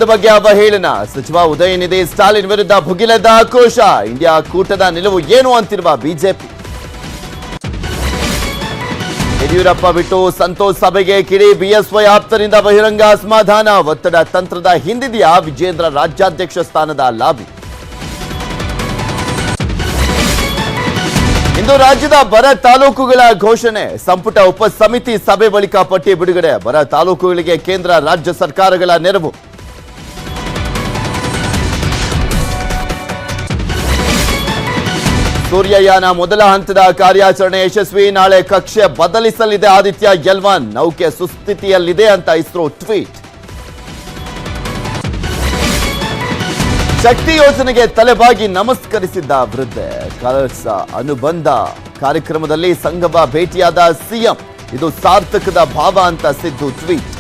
ಬಗ್ಗೆ ಅವಹೇಳನ ಸಚಿವ ಉದಯನಿಧಿ ಸ್ಟಾಲಿನ್ ವಿರುದ್ಧ ಭುಗಿಲೆದ್ದ ಆಕ್ರೋಶ ಇಂಡಿಯಾ ಕೂಟದ ನಿಲುವು ಏನು ಅಂತಿರುವ ಬಿಜೆಪಿ ಯಡಿಯೂರಪ್ಪ ಬಿಟ್ಟು ಸಂತೋಷ್ ಸಭೆಗೆ ಕಿಡಿ ಬಿಎಸ್ವೈ ಆಪ್ತರಿಂದ ಬಹಿರಂಗ ಅಸಮಾಧಾನ ಒತ್ತಡ ತಂತ್ರದ ಹಿಂದಿದೆಯಾ ವಿಜೇಂದ್ರ ರಾಜ್ಯಾಧ್ಯಕ್ಷ ಸ್ಥಾನದ ಲಾಬಿ ಇಂದು ರಾಜ್ಯದ ಬರ ತಾಲೂಕುಗಳ ಘೋಷಣೆ ಸಂಪುಟ ಉಪ ಸಮಿತಿ ಸಭೆ ಬಳಿಕ ಪಟ್ಟಿ ಬಿಡುಗಡೆ ಬರ ತಾಲೂಕುಗಳಿಗೆ ಕೇಂದ್ರ ರಾಜ್ಯ ಸರ್ಕಾರಗಳ ನೆರವು ಸೂರ್ಯಯಾನ ಮೊದಲ ಹಂತದ ಕಾರ್ಯಾಚರಣೆ ಯಶಸ್ವಿ ನಾಳೆ ಕಕ್ಷೆ ಬದಲಿಸಲಿದೆ ಆದಿತ್ಯ ಎಲ್1 ನೌಕೆ ಸುಸ್ಥಿತಿಯಲ್ಲಿದೆ ಅಂತ ಇಸ್ರೋ ಟ್ವೀಟ್ ಶಕ್ತಿ ಯೋಜನೆಗೆ ತಲೆಬಾಗಿ ನಮಸ್ಕರಿಸಿದ್ದ ವೃದ್ಧೆ ಕಳಸ ಅನುಬಂಧ ಕಾರ್ಯಕ್ರಮದಲ್ಲಿ ಸಂಗಮ ಭೇಟಿಯಾದ ಸಿಎಂ ಇದು ಸಾರ್ಥಕದ ಭಾವ ಅಂತ ಸಿದ್ದು ಟ್ವೀಟ್